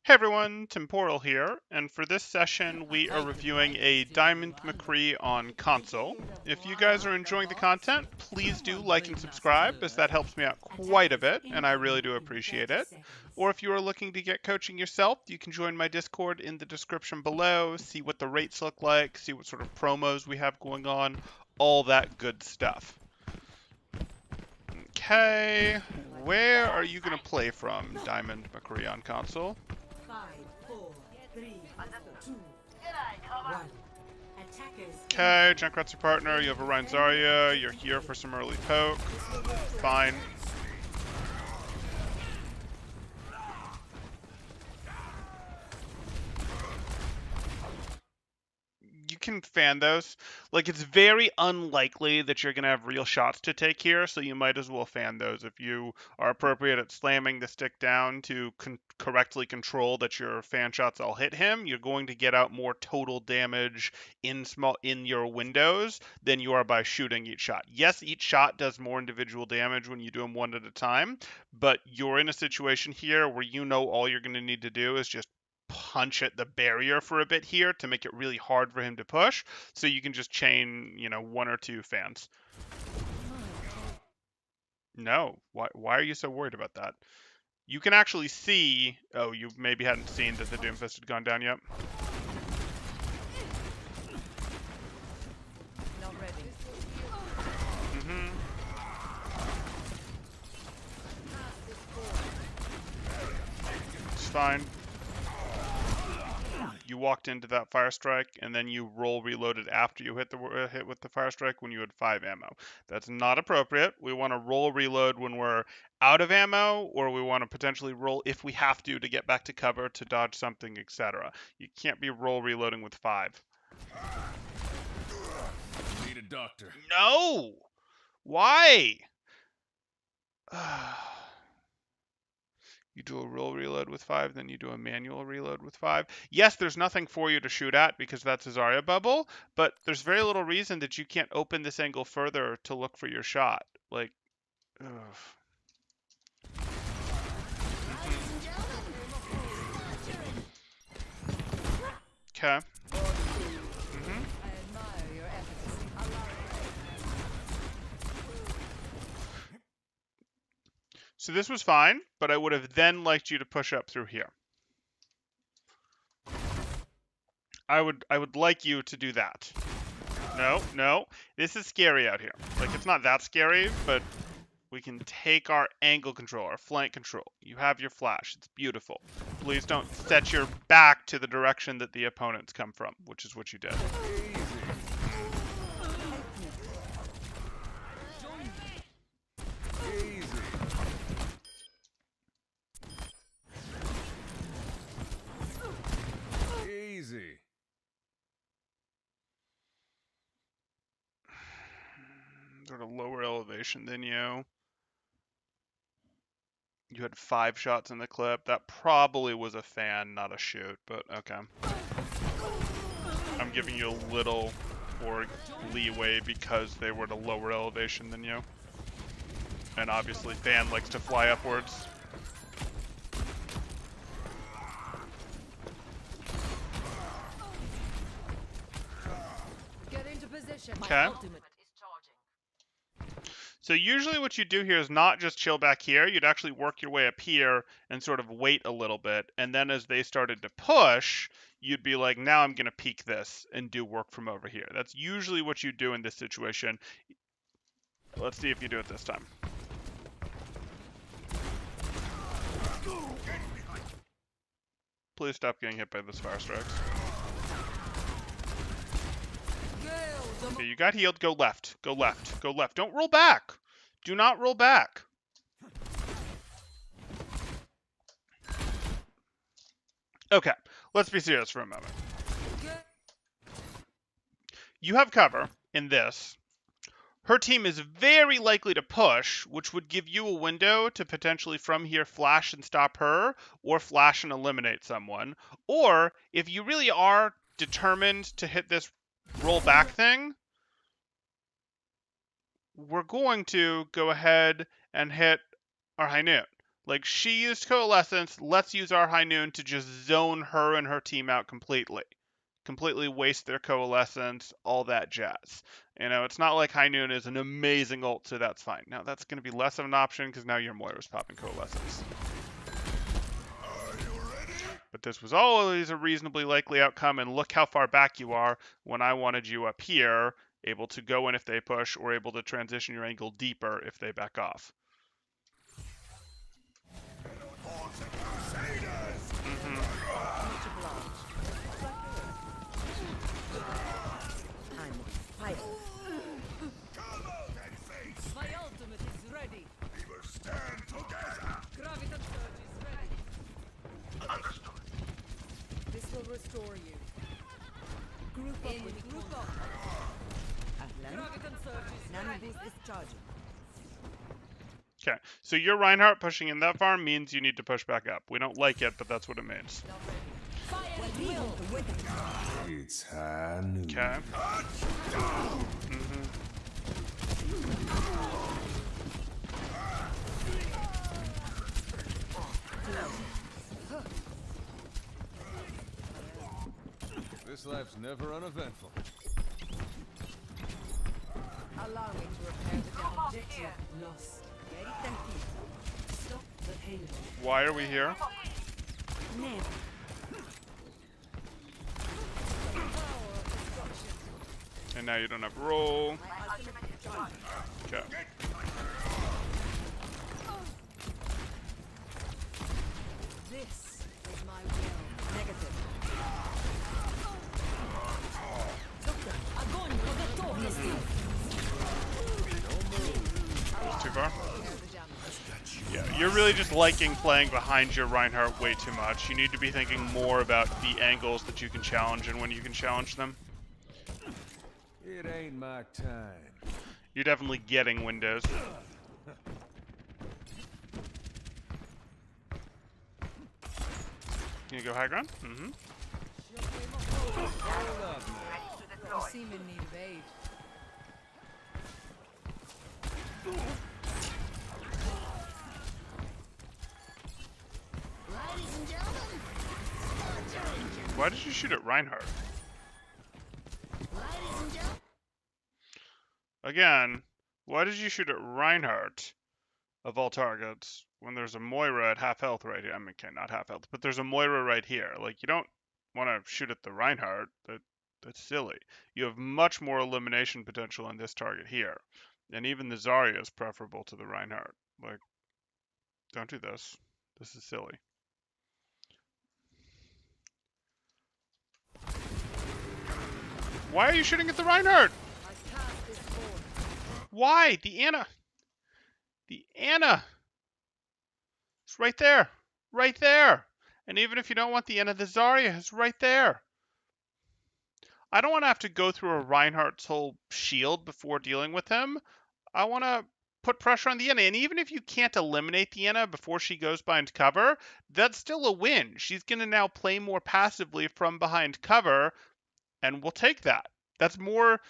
Hey everyone, Temporal here, and for this session we are reviewing a Diamond McCree on console. If you guys are enjoying the content, please do like and subscribe, as that helps me out quite a bit, and I really do appreciate it. Or if you are looking to get coaching yourself, you can join my Discord in the description below, see what the rates look like, see what sort of promos we have going on, all that good stuff. Okay, where are you going to play from, Diamond McCree on console? 5, 4, 3, 2, 1. Attackers. Okay, Junkrat's your partner, you have a Ryan Zarya, you're here for some early poke. Fine. You can fan those. Like, it's very unlikely that you're going to have real shots to take here, so you might as well fan those. If you are appropriate at slamming the stick down to correctly control that your fan shots all hit him, you're going to get out more total damage in your windows than you are by shooting each shot. Yes, each shot does more individual damage when you do them one at a time, but you're in a situation here where you know all you're going to need to do is just punch at the barrier for a bit here to make it really hard for him to push, so you can just chain, one or two fans. No, why are you so worried about that? You can actually see, oh, you maybe hadn't seen that the Doomfist had gone down yet. It's fine. You walked into that fire strike, and then you roll reloaded after you hit with the fire strike when you had 5 ammo. That's not appropriate. We want to roll reload when we're out of ammo, or we want to potentially roll if we have to get back to cover to dodge something, etc. You can't be roll reloading with 5. Need a doctor. No! Why? You do a roll reload with 5, then you do a manual reload with 5. Yes, there's nothing for you to shoot at because that's a Zarya bubble, but there's very little reason that you can't open this angle further to look for your shot. Like, ugh. Okay. So this was fine, but I would have then liked you to push up through here. I would like you to do that. No. This is scary out here. Like, it's not that scary, but we can take our angle control, our flank control. You have your flash. It's beautiful. Please don't set your back to the direction that the opponents come from, which is what you did. Easy. Sort of lower elevation than you. You had 5 shots in the clip. That probably was a fan, not a shoot, but okay. I'm giving you a little more leeway because they were at a lower elevation than you. And obviously fan likes to fly upwards. Get into position. Okay. So usually what you do here is not just chill back here. You'd actually work your way up here and sort of wait a little bit. And then as they started to push, you'd be like, now I'm going to peek this and do work from over here. That's usually what you do in this situation. Let's see if you do it this time. Please stop getting hit by those fire strikes. Okay, you got healed. Go left. Go left. Go left. Don't roll back. Do not roll back. Okay, let's be serious for a moment. You have cover in this. Her team is very likely to push, which would give you a window to potentially from here flash and stop her, or flash and eliminate someone. Or, if you really are determined to hit this roll back thing, we're going to go ahead and hit our high noon. Like, she used Coalescence, let's use our High Noon to just zone her and her team out completely. Completely waste their Coalescence, all that jazz. You know, it's not like High Noon is an amazing ult, so that's fine. Now, that's going to be less of an option because now your Moira's popping Coalescence. But this was always a reasonably likely outcome, and look how far back you are when I wanted you up here, able to go in if they push, or able to transition your angle deeper if they back off. My ultimate is ready. We will stand together. Graviton surge is ready. Understood. This will restore you. Group up with group up. Graviton surge is ready. is charging. Okay, so your Reinhardt pushing in that farm means you need to push back up. We don't like it, but that's what it means. Fire at will. It's high noon. Okay. This life's never uneventful. Allow me to repair the damage. Objective lost. Very tempting. Stop the payload. Why are we here? Never. And now you don't have roll. Okay. This is my will. Negative. Огонь, готовность. Too far? Yeah, you're really just liking playing behind your Reinhardt way too much. You need to be thinking more about the angles that you can challenge and when you can challenge them. It ain't my time. You're definitely getting windows. Can you go high ground? Mm-hmm. The seamen need of aid. Why did you shoot at Reinhardt? Again, why did you shoot at Reinhardt of all targets when there's a Moira at half health right here? I mean, okay, not half health, but there's a Moira right here. Like, you don't want to shoot at the Reinhardt. That's silly. You have much more elimination potential on this target here. And even the Zarya is preferable to the Reinhardt. Like, don't do this. This is silly. Why are you shooting at the Reinhardt? I cast this forth. Why? The Anna. The Anna. It's right there. Right there. And even if you don't want the Anna, the Zarya is right there. I don't want to have to go through a Reinhardt's whole shield before dealing with him. I want to put pressure on the Anna. And even if you can't eliminate the Anna before she goes behind cover, that's still a win. She's going to now play more passively from behind cover, and we'll take that. That's more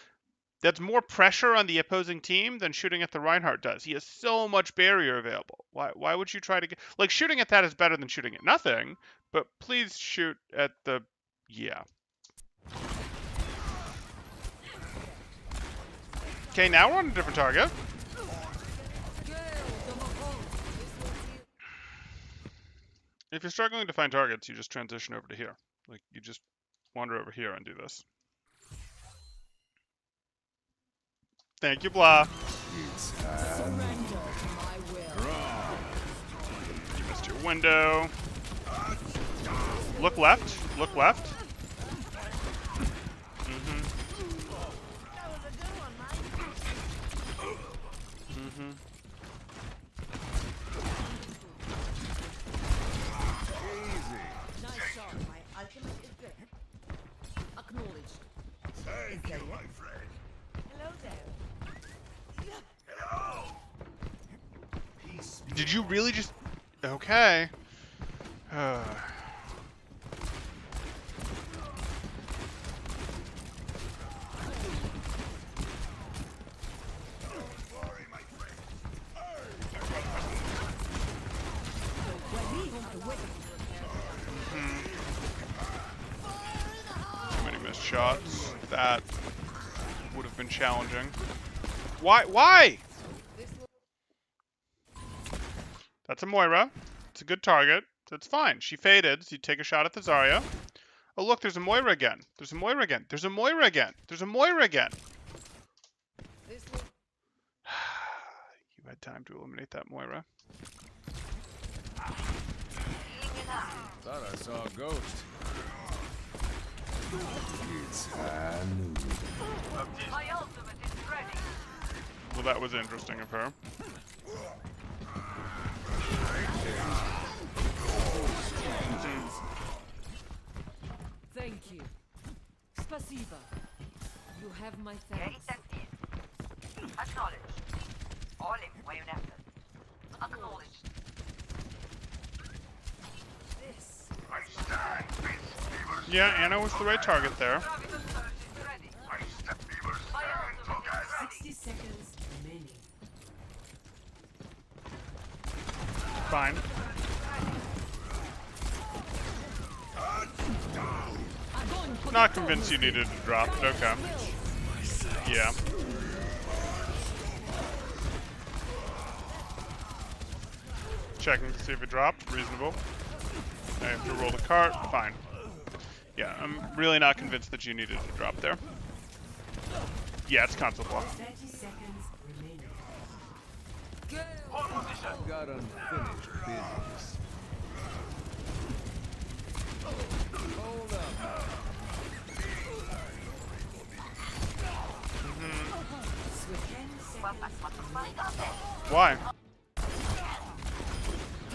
pressure on the opposing team than shooting at the Reinhardt does. He has so much barrier available. Why would you try to get... Like, shooting at that is better than shooting at nothing, but please shoot at the... Yeah. Okay, now we're on a different target. If you're struggling to find targets, you just transition over to here. Like, you just wander over here and do this. Thank you, Blah. It's high noon. Surrender to my will. You missed your window. Look left. Look left. Mm-hmm. Mm-hmm. Easy. Nice shot. My ultimate is ready. Acknowledged. Thank you, my friend. Hello there. Hello. Peace be. Did you really just... Okay. Don't worry, my friend. Too many missed shots. That would have been challenging. Why? Why? That's a Moira. It's a good target. That's fine. She faded, so you take a shot at the Zarya. Oh, look, there's a Moira again. There's a Moira again. There's a Moira again. There's a Moira again. You had time to eliminate that Moira. Thought I saw a ghost. It's My ultimate is ready. Well, that was interesting of her. Thank you. Spasiba. You have my thanks. Acknowledged. All in Wayonetta. Acknowledged. This. I stand with Beaver. Yeah, Anna was the right target there. Graviton surge is ready. I step Beaver My stand ultimate together. is ready. 60 seconds remaining. Fine. Not convinced you needed to drop, but okay. Yeah. Checking to see if it dropped. Reasonable. I have to roll the cart. Fine. Yeah, I'm really not convinced that you needed to drop there. Yeah, it's console block. 30 seconds remaining. I've got unfinished business. Hold up. Why?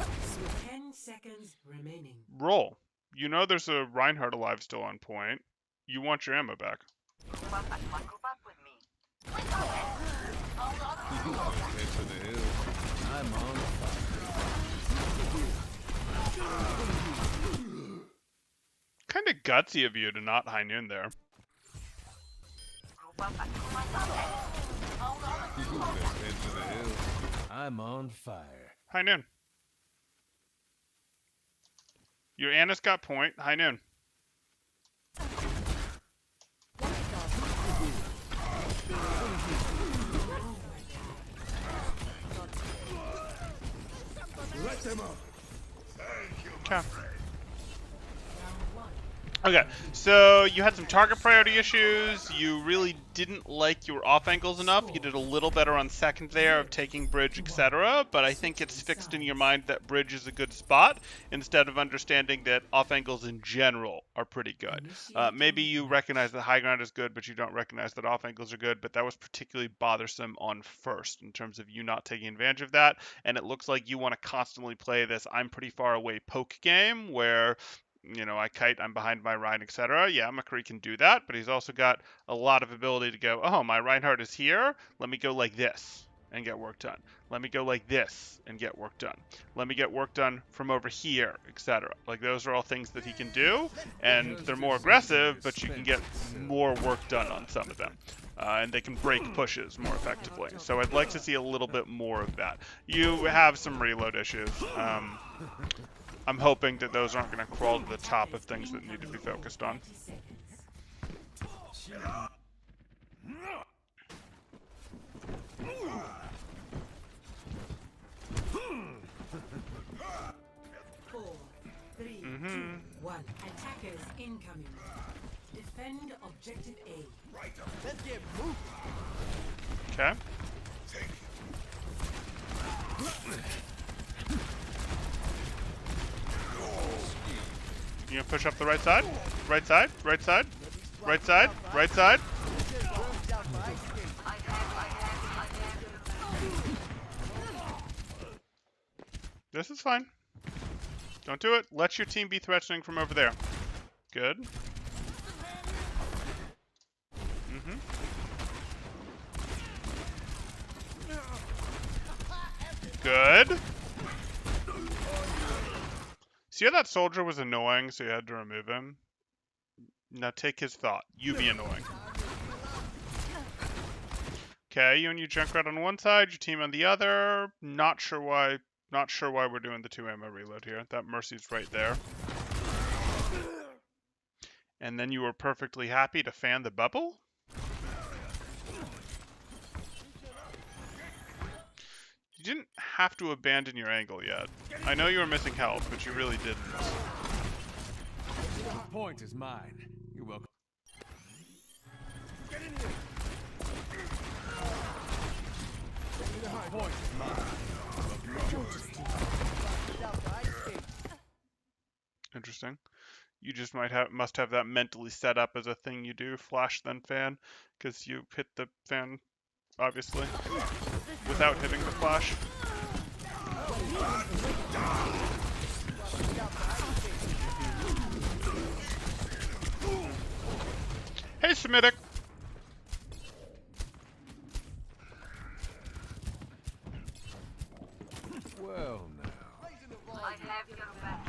With 10 seconds remaining. Roll. You know there's a Reinhardt alive still on point. You want your ammo back. Group up with me. Head to the hill. I'm on fire. Kind of gutsy of you to not high noon there. Group up Let's head to the hill. I'm on fire. High noon. Your Anna's got point. High noon. Let them up. Thank you, Okay. friend. Okay, so you had some target priority issues. You really didn't like your off angles enough. You did a little better on second there of taking bridge, etc. But I think it's fixed in your mind that bridge is a good spot instead of understanding that off angles in general are pretty good. Maybe you recognize that high ground is good, but you don't recognize that off angles are good. But that was particularly bothersome on first in terms of you not taking advantage of that. And it looks like you want to constantly play this I'm pretty far away poke game where I kite, I'm behind my Rhine, etc. Yeah, McCree can do that, but he's also got a lot of ability to go, oh, my Reinhardt is here. Let me go like this and get work done. Let me go like this and get work done. Let me get work done from over here, etc. Like, those are all things that he can do, and they're more aggressive, but you can get more work done on some of them. And they can break pushes more effectively. So I'd like to see a little bit more of that. You have some reload issues. I'm hoping that those aren't going to crawl to the top of things that need to be focused on. 30 seconds. Four, three, two, one. Attackers incoming. Defend objective A. Right up. Let's get moving. Okay. Take it. You gonna push up the right side? Right side? Right side? Right side? Right side? This is fine. Don't do it. Let your team be threatening from over there. Good. Good. See how that soldier was annoying, so you had to remove him? Now take his thought. You be annoying. Okay, you and your Junkrat on one side, your team on the other. Not sure why Not sure why we're doing the 2 ammo reload here. That Mercy's right there. And then you were perfectly happy to fan the bubble? You didn't have to abandon your angle yet. I know you were missing health, but you really didn't. The point is mine. You're welcome. Get in here. The point is mine. Interesting. You just must have that mentally set up as a thing you do, flash then fan, because you hit the fan, obviously, without hitting the flash. Hey, Semitic! Well, now. I have your back.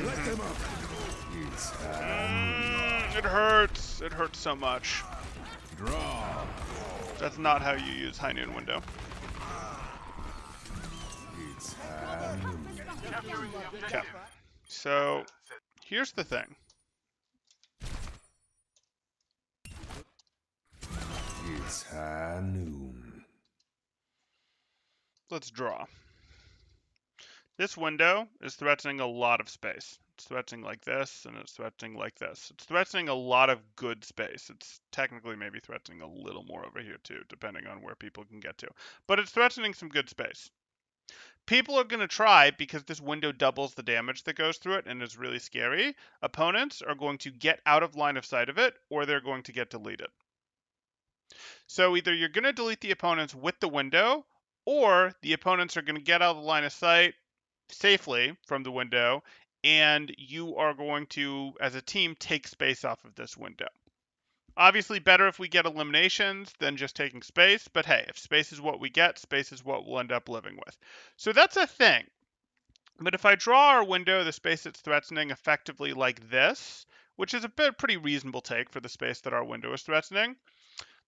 Let them up. It hurts. It hurts so much. Draw. That's not how you use High Noon Window. It's high noon. Okay. So, here's the thing. It's high noon. Let's draw. This window is threatening a lot of space. It's threatening like this, and it's threatening like this. It's threatening a lot of good space. It's technically maybe threatening a little more over here too, depending on where people can get to. But it's threatening some good space. People are going to try, because this window doubles the damage that goes through it and is really scary. Opponents are going to get out of line of sight of it, or they're going to get deleted. So either you're going to delete the opponents with the window, or the opponents are going to get out of the line of sight safely from the window, and you are going to, as a team, take space off of this window. Obviously, better if we get eliminations than just taking space, but hey, if space is what we get, space is what we'll end up living with. So that's a thing. But if I draw our window, the space it's threatening, effectively like this, which is a pretty reasonable take for the space that our window is threatening,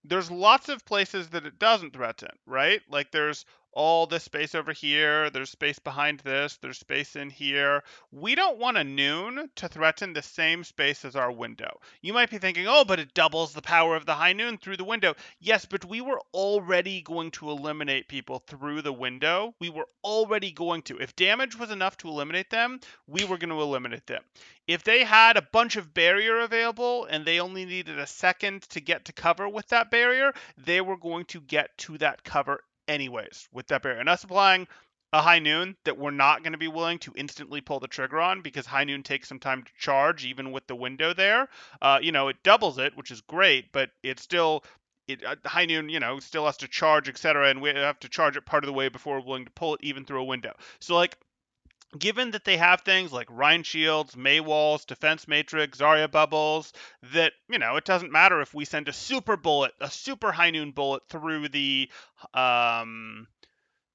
there's lots of places that it doesn't threaten, right? Like there's all this space over here, there's space behind this, there's space in here. We don't want a noon to threaten the same space as our window. You might be thinking, oh, but it doubles the power of the high noon through the window. Yes, but we were already going to eliminate people through the window. We were already going to. If damage was enough to eliminate them, we were going to eliminate them. If they had a bunch of barrier available and they only needed a second to get to cover with that barrier, they were going to get to that cover anyways with that barrier. And us applying a high noon that we're not going to be willing to instantly pull the trigger on, because high noon takes some time to charge, even with the window there. It doubles it, which is great, but it's still high noon, still has to charge, etc., and we have to charge it part of the way before we're willing to pull it even through a window. So like, given that they have things like Rhine Shields, May Walls, Defense Matrix, Zarya Bubbles, that, it doesn't matter if we send a super bullet, a super high noon bullet through the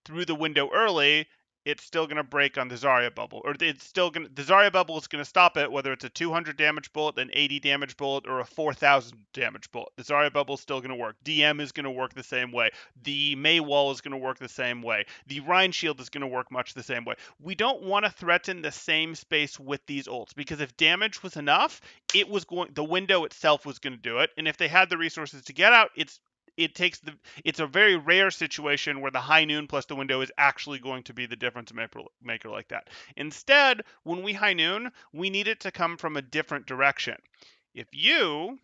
window early, it's still going to break on the Zarya bubble, or the Zarya bubble is going to stop it, whether it's a 200 damage bullet, an 80 damage bullet, or a 4,000 damage bullet. The Zarya bubble is still going to work. DM is going to work the same way. The May wall is going to work the same way. The Rhine shield is going to work much the same way. We don't want to threaten the same space with these ults, because if damage was enough, the window itself was going to do it, and if they had the resources to get out, it's a very rare situation where the high noon plus the window is actually going to be the difference maker like that. Instead, when we high noon, we need it to come from a different direction. If you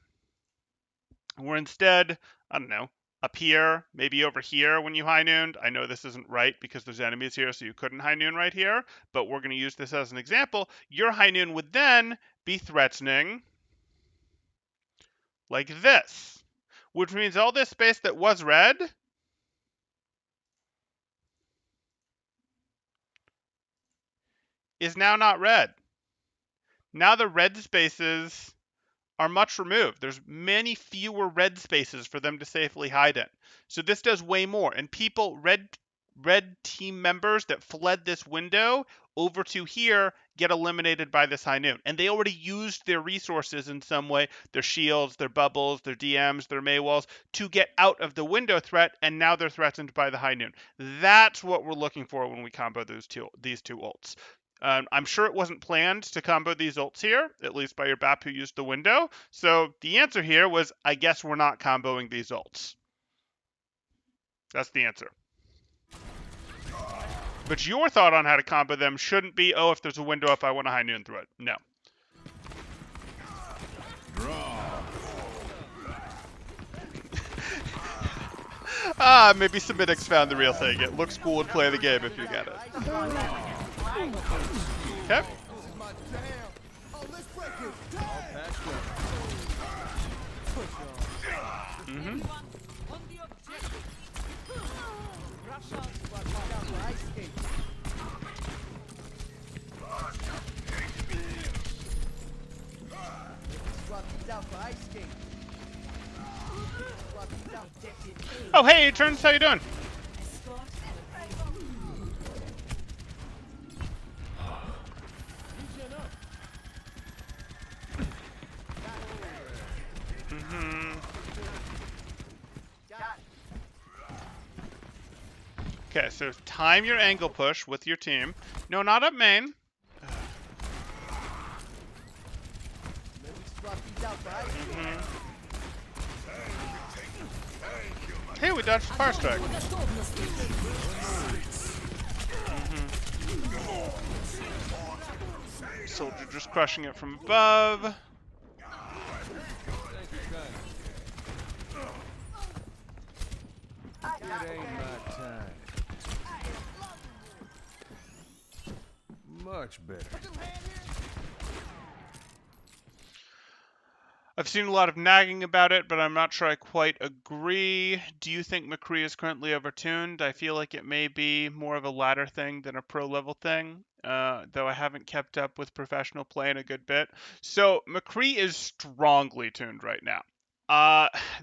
were instead, I don't know, up here, maybe over here when you high nooned, I know this isn't right because there's enemies here, so you couldn't high noon right here, but we're going to use this as an example. Your high noon would then be threatening like this, which means all this space that was red is now not red. Now the red spaces are much removed. There's many fewer red spaces for them to safely hide in. So this does way more. And red team members that fled this window over to here get eliminated by this high noon. And they already used their resources in some way, their shields, their bubbles, their DMs, their Maywalls, to get out of the window threat, and now they're threatened by the high noon. That's what we're looking for when we combo these two ults. I'm sure it wasn't planned to combo these ults here, at least by your BAP who used the window. So the answer here was, I guess we're not comboing these ults. That's the answer. But your thought on how to combo them shouldn't be, oh, if there's a window up, I want a high noon through it. No. Maybe Semitic's found the real thing. It looks cool and play the game if you get it. Okay. Mm-hmm. Oh, hey, Turns, how you doing? Okay, so time your angle push with your team. No, not up main. Hey, we dodged the fire strike. Soldier just crushing it from above. It ain't my time. Much better. I've seen a lot of nagging about it, but I'm not sure I quite agree. Do you think McCree is currently overtuned? I feel like it may be more of a ladder thing than a pro level thing, though I haven't kept up with professional play in a good bit. So McCree is strongly tuned right now.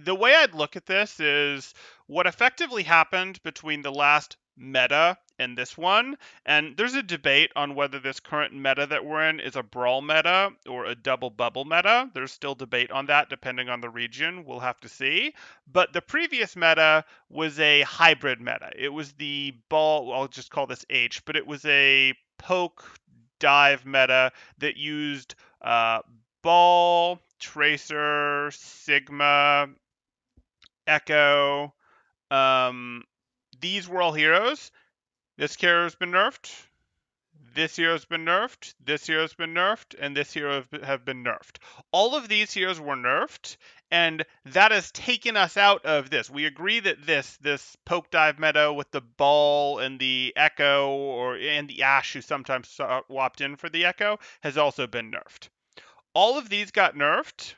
The way I'd look at this is what effectively happened between the last meta and this one, and there's a debate on whether this current meta that we're in is a brawl meta or a double bubble meta. There's still debate on that depending on the region. We'll have to see. But the previous meta was a hybrid meta. It was the ball, I'll just call this H, but it was a poke dive meta that used ball, tracer, sigma, echo. These were all heroes. This hero's been nerfed. This hero's been nerfed. This hero's been nerfed, and this hero have been nerfed. All of these heroes were nerfed, and that has taken us out of this. We agree that this poke dive meta with the ball and the echo, and the Ashe, who sometimes swapped in for the echo, has also been nerfed. All of these got nerfed,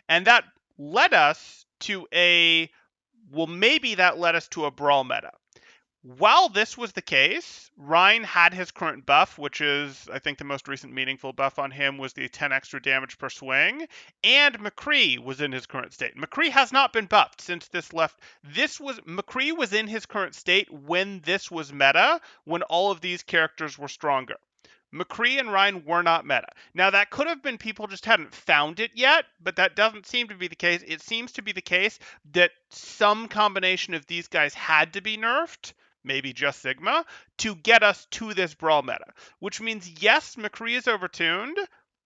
and that led us to maybe that led us to a brawl meta. While this was the case, Rein had his current buff, which is, I think, the most recent meaningful buff on him was the 10 extra damage per swing, and McCree was in his current state. McCree has not been buffed since this left. McCree was in his current state when this was meta, when all of these characters were stronger. McCree and Rein were not meta. Now, that could have been people just hadn't found it yet, but that doesn't seem to be the case. It seems to be the case that some combination of these guys had to be nerfed, maybe just Sigma, to get us to this brawl meta. Which means, yes, McCree is overtuned.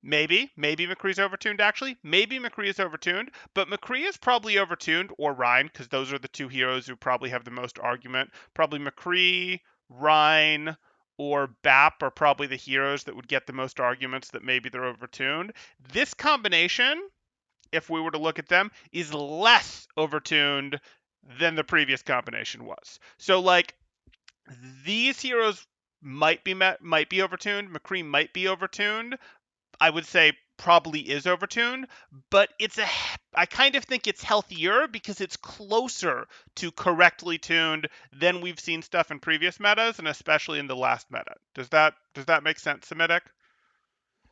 Maybe McCree's overtuned, actually. Maybe McCree is overtuned, but McCree is probably overtuned, or Rein, because those are the two heroes who probably have the most argument. Probably McCree, Rein, or BAP are probably the heroes that would get the most arguments that maybe they're overtuned. This combination, if we were to look at them, is less overtuned than the previous combination was. So, like, these heroes might be overtuned. McCree might be overtuned. I would say probably is overtuned, but I kind of think it's healthier because it's closer to correctly tuned than we've seen stuff in previous metas, and especially in the last meta. Does that make sense, Semitic?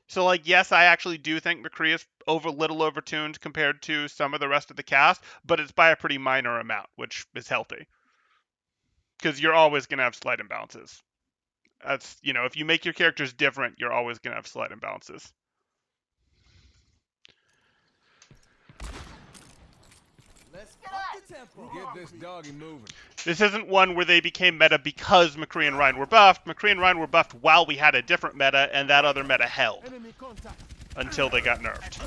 So, like, yes, I actually do think McCree is little overtuned compared to some of the rest of the cast, but it's by a pretty minor amount, which is healthy. because you're always going to have slight imbalances. That's, if you make your characters different, you're always going to have slight imbalances. Let's up the tempo. Get this doggy moving. This isn't one where they became meta because McCree and Ryan were buffed. McCree and Ryan were buffed while we had a different meta, and that other meta held Enemy contact. until they got nerfed.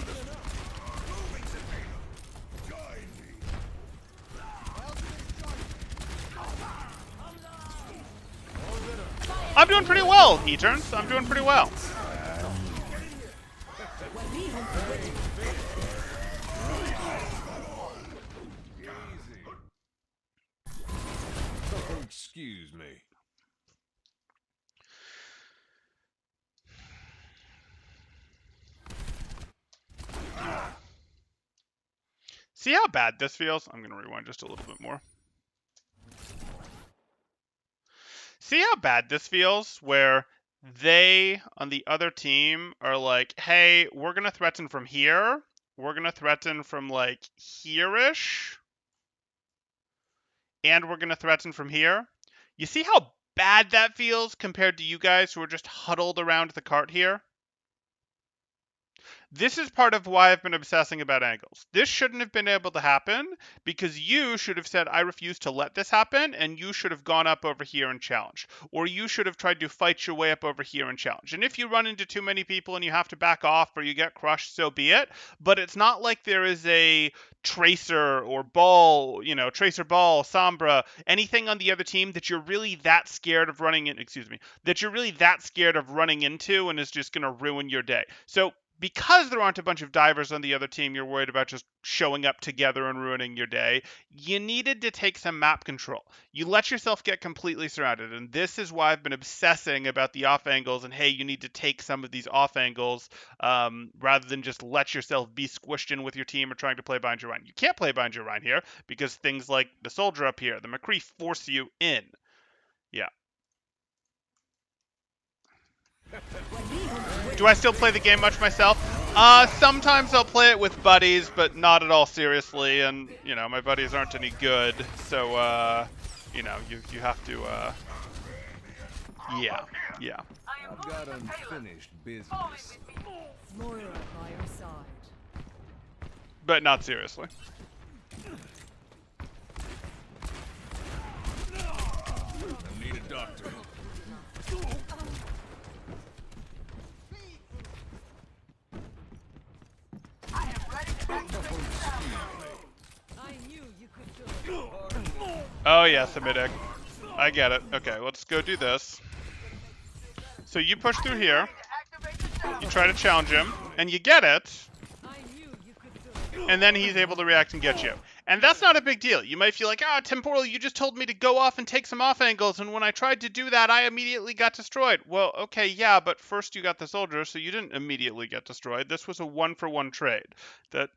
I'm doing pretty well, E-turns. I'm doing pretty well. Excuse me. See how bad this feels? I'm going to rewind just a little bit more. See how bad this feels where they on the other team are like, hey, we're going to threaten from here. We're going to threaten from like here-ish. And we're going to threaten from here. You see how bad that feels compared to you guys who are just huddled around the cart here? This is part of why I've been obsessing about angles. This shouldn't have been able to happen because you should have said, I refuse to let this happen, and you should have gone up over here and challenged. Or you should have tried to fight your way up over here and challenge. And if you run into too many people and you have to back off or you get crushed, so be it. But it's not like there is a tracer or ball, tracer ball, sombra, anything on the other team that you're really that scared of running in, that you're really that scared of running into and is just going to ruin your day. So because there aren't a bunch of divers on the other team you're worried about just showing up together and ruining your day, you needed to take some map control. You let yourself get completely surrounded, and this is why I've been obsessing about the off angles and, hey, you need to take some of these off angles rather than just let yourself be squished in with your team or trying to play behind your line. You can't play behind your line here because things like the soldier up here, the McCree force you in. Yeah. Do I still play the game much myself? Sometimes I'll play it with buddies, but not at all seriously. And my buddies aren't any good, so you have to. Yeah. I've got unfinished business. Moira by your side. But not seriously. I need a doctor. I knew you could do it. Oh yeah, Semitic. I get it. Okay, let's go do this. So you push through here. You try to challenge him, and you get it. I knew you could do it. And then he's able to react and get you. And that's not a big deal. You might feel like, Temporal, you just told me to go off and take some off angles, and when I tried to do that, I immediately got destroyed. Well, okay, yeah, but first you got the soldier, so you didn't immediately get destroyed. This was a one-for-one trade that,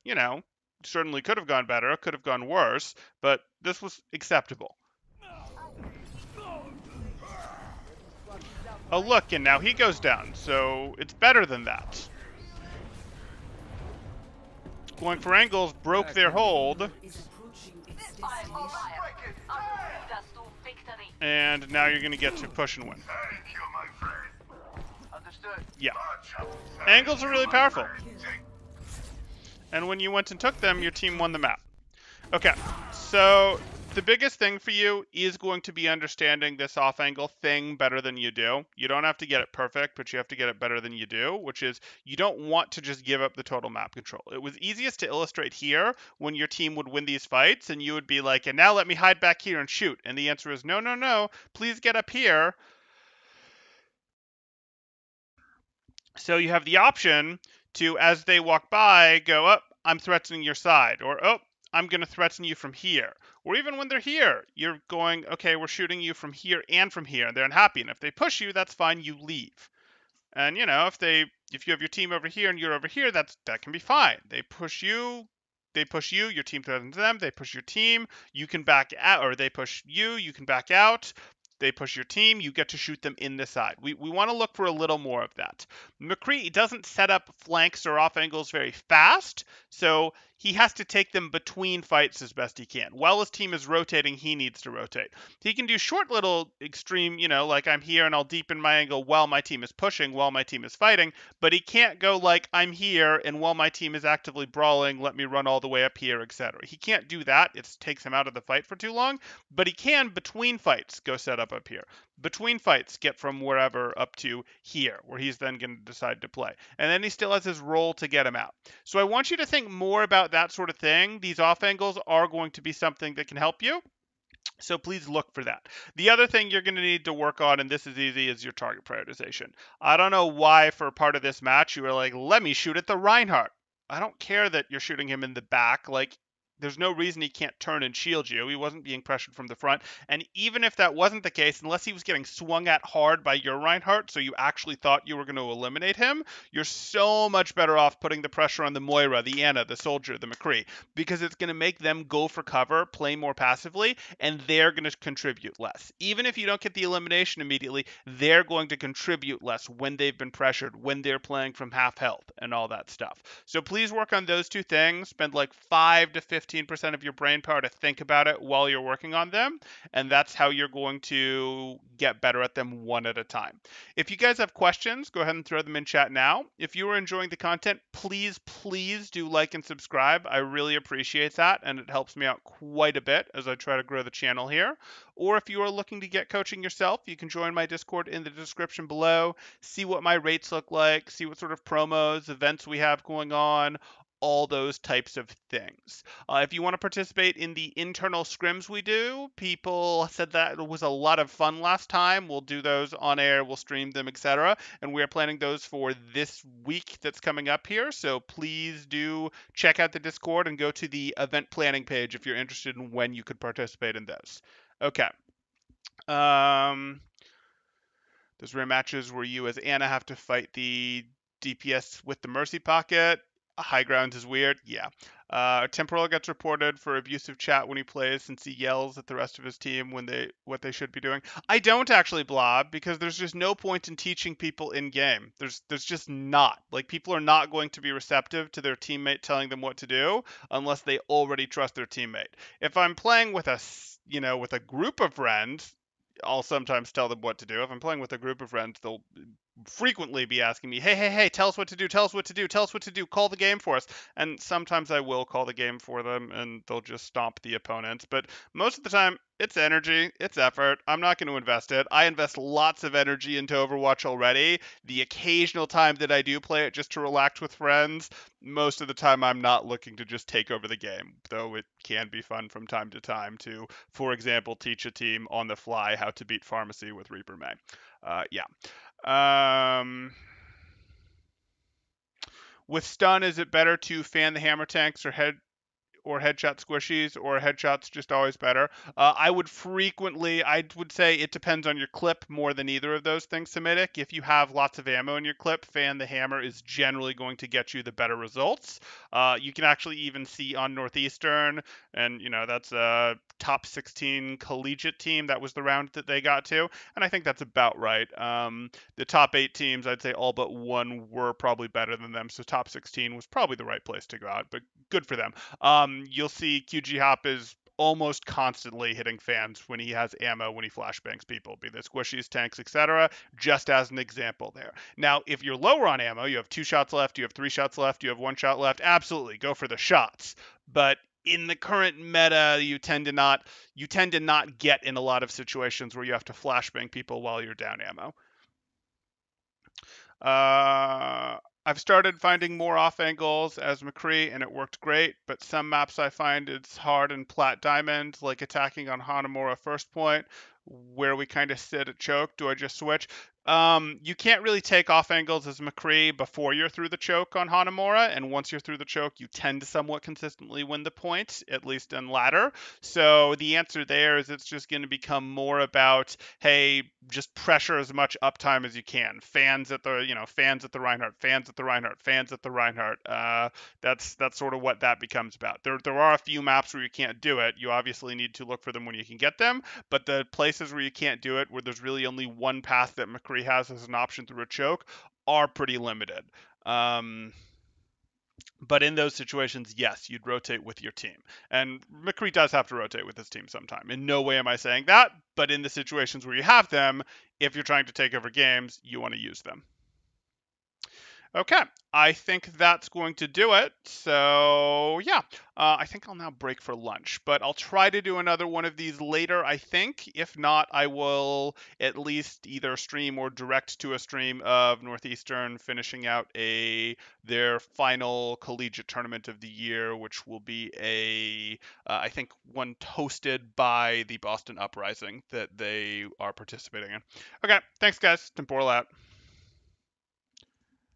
certainly could have gone better, could have gone worse, but this was acceptable. Oh, look, and now he goes down, so it's better than that. Going for angles broke their hold. And now you're going to get to push and win. Yeah. Angles are really powerful. And when you went and took them, your team won the map. Okay, so the biggest thing for you is going to be understanding this off angle thing better than you do. You don't have to get it perfect, but you have to get it better than you do, which is you don't want to just give up the total map control. It was easiest to illustrate here when your team would win these fights and you would be like, and now let me hide back here and shoot. And the answer is no, please get up here. So you have the option to, as they walk by, go, oh, I'm threatening your side, or, oh, I'm going to threaten you from here. Or even when they're here, you're going, okay, we're shooting you from here and from here, and they're unhappy. And if they push you, that's fine, you leave. And, if you have your team over here and you're over here, that can be fine. They push you, your team threatens them, they push your team, you can back out, or they push you, you can back out. They push your team, you get to shoot them in the side. We want to look for a little more of that. McCree doesn't set up flanks or off angles very fast, so he has to take them between fights as best he can. While his team is rotating, he needs to rotate. He can do short little extreme, like I'm here and I'll deepen my angle while my team is pushing, while my team is fighting, but he can't go like I'm here and while my team is actively brawling, let me run all the way up here, etc. He can't do that. It takes him out of the fight for too long, but he can between fights go set up here. Between fights, get from wherever up to here, where he's then going to decide to play. And then he still has his role to get him out. So I want you to think more about that sort of thing. These off angles are going to be something that can help you. So please look for that. The other thing you're going to need to work on, and this is easy, is your target prioritization. I don't know why for part of this match you were like, let me shoot at the Reinhardt. I don't care that you're shooting him in the back. Like, there's no reason he can't turn and shield you. He wasn't being pressured from the front. And even if that wasn't the case, unless he was getting swung at hard by your Reinhardt, so you actually thought you were going to eliminate him, you're so much better off putting the pressure on the Moira, the Anna, the Soldier, the McCree, because it's going to make them go for cover, play more passively, and they're going to contribute less. Even if you don't get the elimination immediately, they're going to contribute less when they've been pressured, when they're playing from half health, and all that stuff. So please work on those two things. Spend like 5 to 15% of your brain power to think about it while you're working on them, and that's how you're going to get better at them one at a time. If you guys have questions, go ahead and throw them in chat now. If you are enjoying the content, please do like and subscribe. I really appreciate that, and it helps me out quite a bit as I try to grow the channel here. Or if you are looking to get coaching yourself, you can join my Discord in the description below, see what my rates look like, see what sort of promos, events we have going on, all those types of things. If you want to participate in the internal scrims we do, people said that it was a lot of fun last time. We'll do those on air, we'll stream them, etc. And we are planning those for this week that's coming up here. So please do check out the Discord and go to the event planning page if you're interested in when you could participate in those. Okay. Those rare matches where you as Anna have to fight the DPS with the Mercy Pocket. High Grounds is weird. Yeah. Temporal gets reported for abusive chat when he plays since he yells at the rest of his team when what they should be doing. I don't actually blob because there's just no point in teaching people in game. There's just not. Like, people are not going to be receptive to their teammate telling them what to do unless they already trust their teammate. If I'm playing with with a group of friends, I'll sometimes tell them what to do. If I'm playing with a group of friends, they'll frequently be asking me, hey, tell us what to do, tell us what to do, tell us what to do, call the game for us. And sometimes I will call the game for them and they'll just stomp the opponents. But most of the time, it's energy, it's effort. I'm not going to invest it. I invest lots of energy into Overwatch already. The occasional time that I do play it just to relax with friends, most of the time I'm not looking to just take over the game, though it can be fun from time to time to, for example, teach a team on the fly how to beat Pharmacy with Reaper May. Yeah. With stun, is it better to fan the hammer tanks or headshot squishies, or headshots just always better? I would say it depends on your clip more than either of those things, Semitic. If you have lots of ammo in your clip, fan the hammer is generally going to get you the better results. You can actually even see on Northeastern, and that's a top 16 collegiate team. That was the round that they got to, and I think that's about right. The top 8 teams, I'd say all but one were probably better than them, so top 16 was probably the right place to go out, but good for them. You'll see QG Hop is almost constantly hitting fans when he has ammo, when he flashbangs people, be they squishies, tanks, etc., just as an example there. Now, if you're lower on ammo, you have 2 shots left, you have 3 shots left, you have 1 shot left, absolutely, go for the shots. But in the current meta, you tend to not get in a lot of situations where you have to flashbang people while you're down ammo. I've started finding more off angles as McCree, and it worked great, but some maps I find it's hard in Plat Diamond, like attacking on Hanamura first point, where we kind of sit at choke. Do I just switch? You can't really take off angles as McCree before you're through the choke on Hanamura, and once you're through the choke, you tend to somewhat consistently win the point, at least in ladder. So the answer there is it's just going to become more about, hey, just pressure as much uptime as you can. Fans at the Reinhardt, fans at the Reinhardt, fans at the Reinhardt. That's sort of what that becomes about. There are a few maps where you can't do it. You obviously need to look for them when you can get them, but the places where you can't do it, where there's really only one path that McCree has as an option through a choke, are pretty limited. But in those situations, yes, you'd rotate with your team. And McCree does have to rotate with his team sometime. In no way am I saying that, but in the situations where you have them, if you're trying to take over games, you want to use them. Okay, I think that's going to do it. So, yeah, I think I'll now break for lunch, but I'll try to do another one of these later, I think. If not, I will at least either stream or direct to a stream of Northeastern finishing out their final collegiate tournament of the year, which will be I think, one hosted by the Boston Uprising that they are participating in. Okay, thanks, guys. Temporal out.